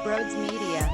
Brodes Media.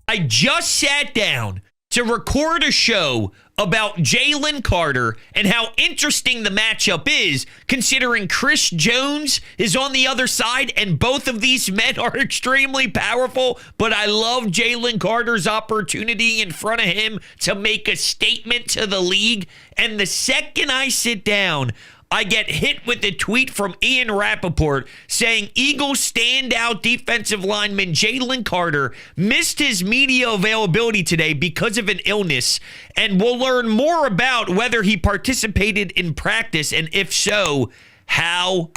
I just sat down to record a show about Jalen Carter and how interesting the matchup is, considering Chris Jones is on the other side, and both of these men are extremely powerful. But I love Jalen Carter's opportunity in front of him to make a statement to the league. And the second I sit down, I get hit with a tweet from Ian Rappaport saying Eagles standout defensive lineman Jalen Carter missed his media availability today because of an illness, and we'll learn more about whether he participated in practice, and if so, how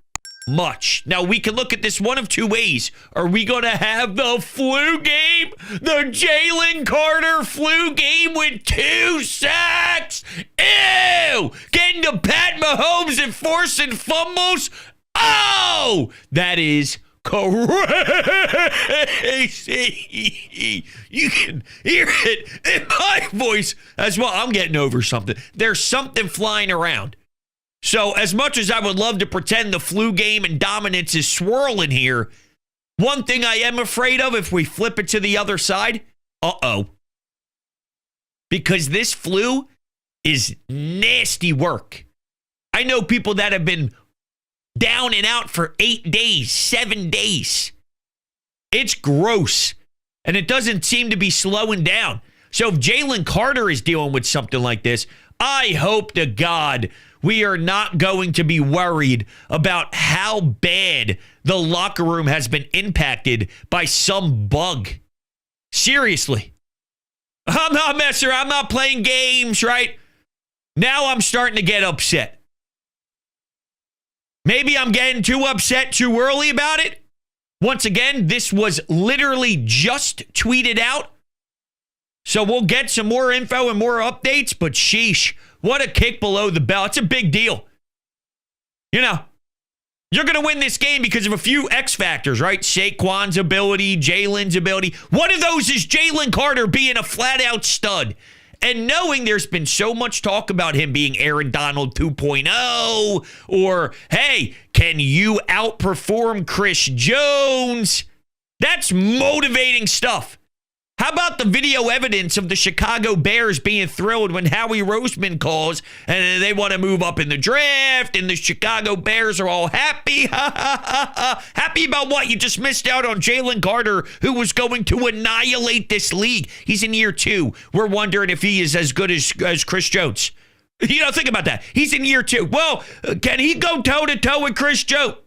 much. Now, we can look at this one of two ways. Are we going to have the flu game? The Jalen Carter flu game with 2 sacks? Ew! Getting to Pat Mahomes and forcing fumbles? Oh! That is crazy. You can hear it in my voice as well. I'm getting over something. There's something flying around. So as much as I would love to pretend the flu game and dominance is swirling here, one thing I am afraid of if we flip it to the other side, because this flu is nasty work. I know people that have been down and out for 8 days, 7 days. It's gross, and it doesn't seem to be slowing down. So if Jalen Carter is dealing with something like this, I hope to God we are not going to be worried about how bad the locker room has been impacted by some bug. Seriously. I'm not messing around. I'm not playing games, right? Now I'm starting to get upset. Maybe I'm getting too upset too early about it. Once again, this was literally just tweeted out. So we'll get some more info and more updates, but sheesh, what a kick below the belt. It's a big deal. You know, you're going to win this game because of a few X factors, right? Saquon's ability, Jalen's ability. One of those is Jalen Carter being a flat-out stud. And knowing there's been so much talk about him being Aaron Donald 2.0, or, hey, can you outperform Chris Jones? That's motivating stuff. How about the video evidence of the Chicago Bears being thrilled when Howie Roseman calls and they want to move up in the draft, and the Chicago Bears are all happy? Happy about what? You just missed out on Jalen Carter, who was going to annihilate this league. He's in year 2. We're wondering if he is as good as Chris Jones. You know, think about that. He's in year 2. Well, can he go toe-to-toe with Chris Jones?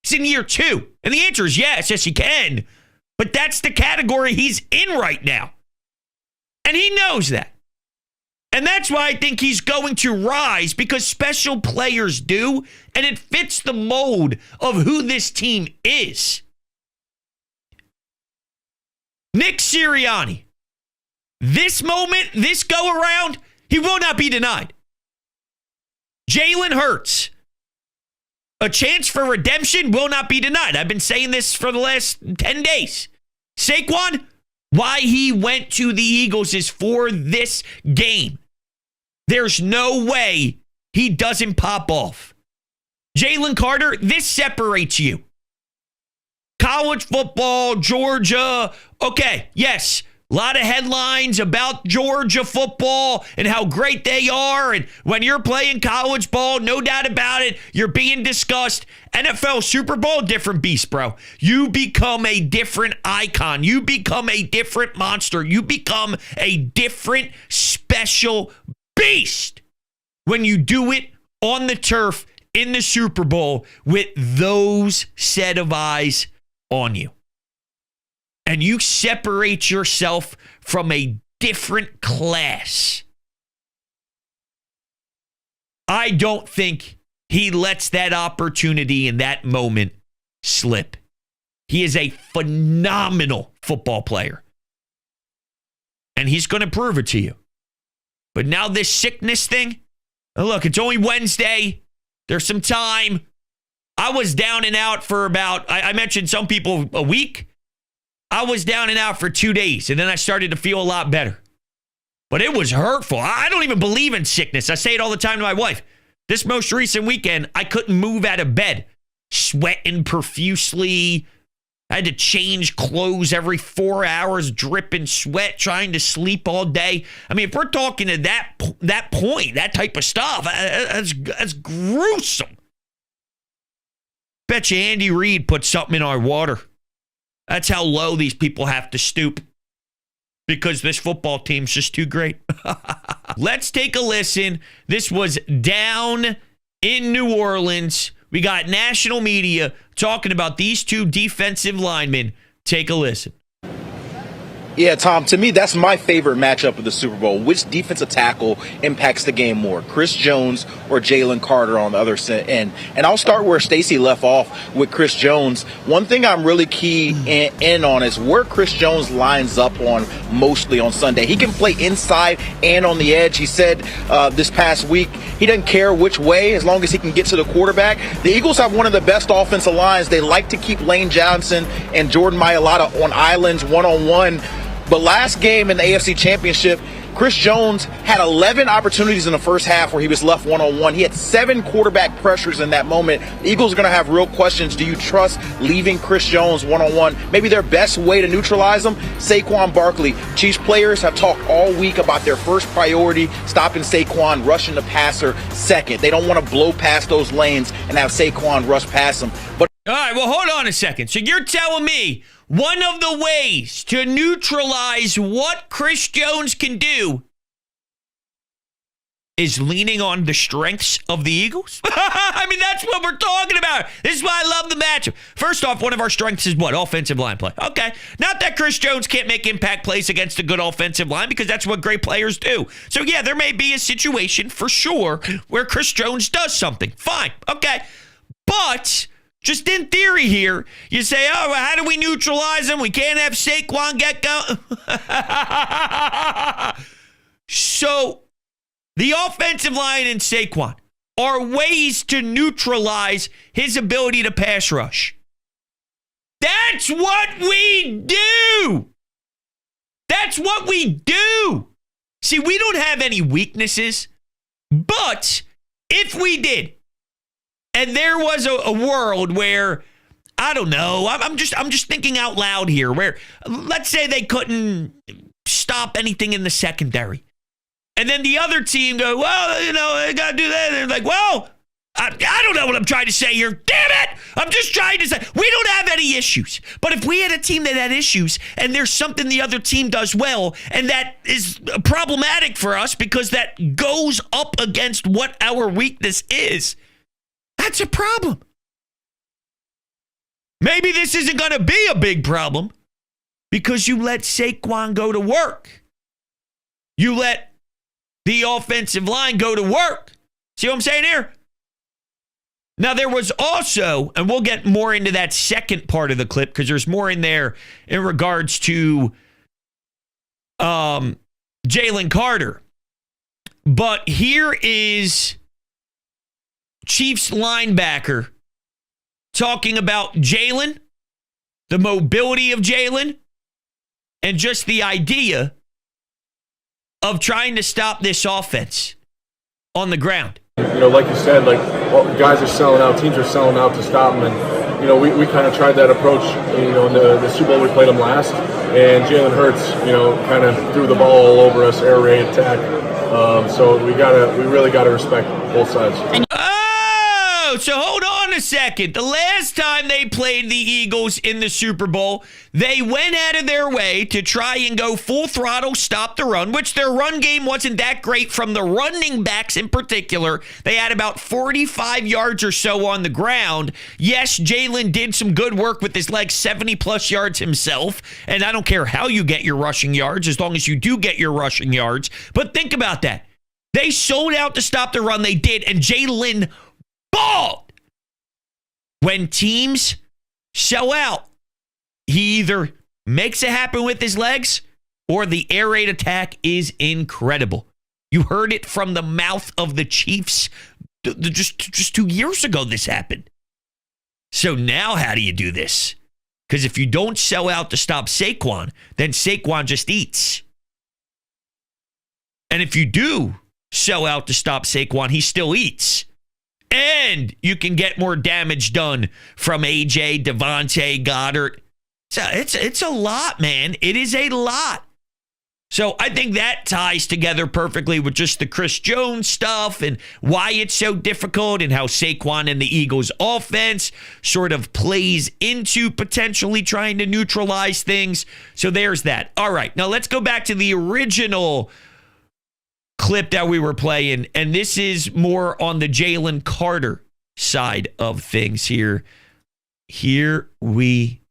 He's in year 2. And the answer is yes, he can. But that's the category he's in right now. And he knows that. And that's why I think he's going to rise, because special players do, and it fits the mold of who this team is. Nick Sirianni, this moment, this go around, he will not be denied. Jalen Hurts, a chance for redemption will not be denied. I've been saying this for the last 10 days. Saquon, why he went to the Eagles is for this game. There's no way he doesn't pop off. Jalen Carter, this separates you. College football, Georgia. Okay, yes. A lot of headlines about Georgia football and how great they are. And when you're playing college ball, no doubt about it, you're being discussed. NFL Super Bowl, different beast, bro. You become a different icon. You become a different monster. You become a different special beast when you do it on the turf in the Super Bowl with those set of eyes on you. And you separate yourself from a different class. I don't think he lets that opportunity in that moment slip. He is a phenomenal football player. And he's going to prove it to you. But now this sickness thing, look, it's only Wednesday. There's some time. I was down and out for about, I mentioned some people a week. I was down and out for 2 days, and then I started to feel a lot better. But it was hurtful. I don't even believe in sickness. I say it all the time to my wife. This most recent weekend, I couldn't move out of bed. sweating profusely. I had to change clothes every 4 hours, dripping sweat, trying to sleep all day. I mean, if we're talking to that point, that type of stuff, that's gruesome. Bet you Andy Reid put something in our water. That's how low these people have to stoop because this football team's just too great. Let's take a listen. This was down in New Orleans. We got national media talking about these two defensive linemen. Take a listen. Yeah, Tom, to me, that's my favorite matchup of the Super Bowl. Which defensive tackle impacts the game more, Chris Jones or Jalen Carter on the other end? And I'll start where Stacey left off with Chris Jones. One thing I'm really key in on is where Chris Jones lines up on mostly on Sunday. He can play inside and on the edge. He said this past week he doesn't care which way as long as he can get to the quarterback. The Eagles have one of the best offensive lines. They like to keep Lane Johnson and Jordan Mailata on islands one-on-one. But last game in the AFC Championship, Chris Jones had 11 opportunities in the first half where he was left one-on-one. He had 7 quarterback pressures in that moment. The Eagles are going to have real questions. Do you trust leaving Chris Jones one-on-one? Maybe their best way to neutralize him, Saquon Barkley. Chiefs players have talked all week about their first priority, stopping Saquon, rushing the passer second. They don't want to blow past those lanes and have Saquon rush past them. But all right, well, hold on a second. So you're telling me one of the ways to neutralize what Chris Jones can do is leaning on the strengths of the Eagles? I mean, that's what we're talking about. This is why I love the matchup. First off, one of our strengths is what? Offensive line play. Okay. Not that Chris Jones can't make impact plays against a good offensive line, because that's what great players do. So, yeah, there may be a situation for sure where Chris Jones does something. Fine. Okay. But just in theory here, you say, oh, well, how do we neutralize him? We can't have Saquon get going. So the offensive line and Saquon are ways to neutralize his ability to pass rush. That's what we do. That's what we do. See, we don't have any weaknesses, but if we did, and there was a world where, I don't know, I'm just thinking out loud here, where let's say they couldn't stop anything in the secondary. And then the other team go, well, you know, they got to do that. And they're like, well, I don't know what I'm trying to say here. Damn it. I'm just trying to say, we don't have any issues. But if we had a team that had issues and there's something the other team does well and that is problematic for us because that goes up against what our weakness is, that's a problem. Maybe this isn't going to be a big problem because you let Saquon go to work. You let the offensive line go to work. See what I'm saying here? Now, there was also, and we'll get more into that second part of the clip because there's more in there in regards to Jalen Carter. But here is Chiefs linebacker talking about Jalen, the mobility of Jalen, and just the idea of trying to stop this offense on the ground. You know, like you said, guys are selling out, teams are selling out to stop them, and, you know, we kind of tried that approach, you know, in the Super Bowl we played them last, and Jalen Hurts, you know, kind of threw the ball all over us, air raid attack, so we really got to respect both sides. So hold on a second. The last time they played the Eagles in the Super Bowl, they went out of their way to try and go full throttle, stop the run, which their run game wasn't that great from the running backs in particular. They had about 45 yards or so on the ground. Yes, Jalen did some good work with his legs, 70-plus yards himself, and I don't care how you get your rushing yards as long as you do get your rushing yards. But think about that. They sold out to stop the run. They did, and Jalen balled. When teams sell out, he either makes it happen with his legs or the air raid attack is incredible. You heard it from the mouth of the Chiefs just 2 years ago this happened. So now how do you do this? Because if you don't sell out to stop Saquon, then Saquon just eats. And if you do sell out to stop Saquon, he still eats. And you can get more damage done from AJ, Devontae, Goddard. It's a lot, man. It is a lot. So I think that ties together perfectly with just the Chris Jones stuff and why it's so difficult and how Saquon and the Eagles offense sort of plays into potentially trying to neutralize things. So there's that. All right, now let's go back to the original clip that we were playing, and this is more on the Jalen Carter side of things here. Here we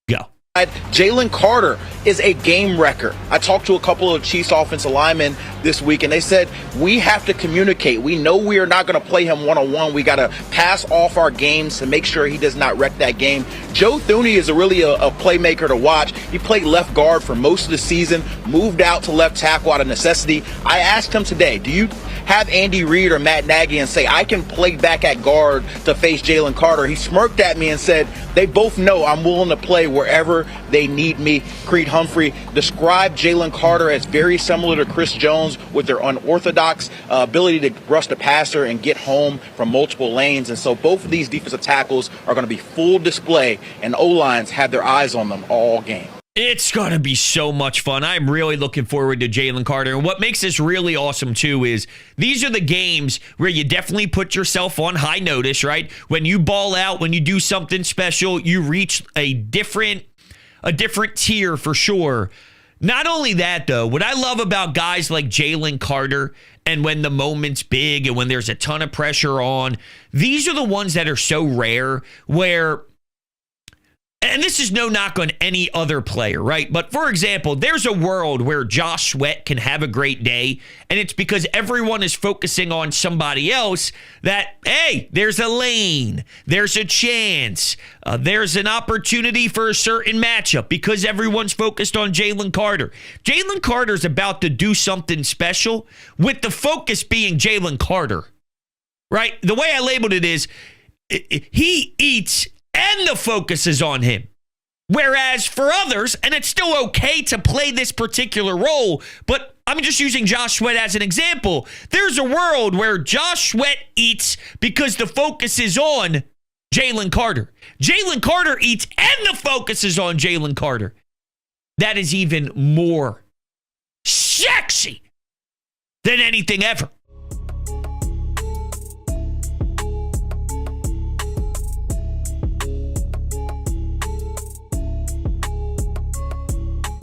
go. Jalen Carter is a game wrecker. I talked to a couple of Chiefs offensive linemen this week, and they said, we have to communicate. We know we are not going to play him one-on-one. We got to pass off our games to make sure he does not wreck that game. Joe Thuney is really a playmaker to watch. He played left guard for most of the season, moved out to left tackle out of necessity. I asked him today, do you have Andy Reid or Matt Nagy and say, I can play back at guard to face Jalen Carter? He smirked at me and said, they both know I'm willing to play wherever they need me. Creed Humphrey described Jalen Carter as very similar to Chris Jones with their unorthodox ability to rush the passer and get home from multiple lanes. And so both of these defensive tackles are going to be full display, and O-lines have their eyes on them all game. It's going to be so much fun. I'm really looking forward to Jalen Carter. And what makes this really awesome, too, is these are the games where you definitely put yourself on high notice, right? When you ball out, when you do something special, you reach a different tier for sure. Not only that, though, what I love about guys like Jalen Carter, and when the moment's big and when there's a ton of pressure on, these are the ones that are so rare where... And this is no knock on any other player, right? But for example, there's a world where Josh Sweat can have a great day, and it's because everyone is focusing on somebody else that, hey, there's a lane, there's a chance, there's an opportunity for a certain matchup because everyone's focused on Jalen Carter. Jalen Carter's about to do something special with the focus being Jalen Carter, right? The way I labeled it is he eats and the focus is on him. Whereas for others, and it's still okay to play this particular role, but I'm just using Josh Sweat as an example. There's a world where Josh Sweat eats because the focus is on Jalen Carter. Jalen Carter eats and the focus is on Jalen Carter. That is even more sexy than anything ever.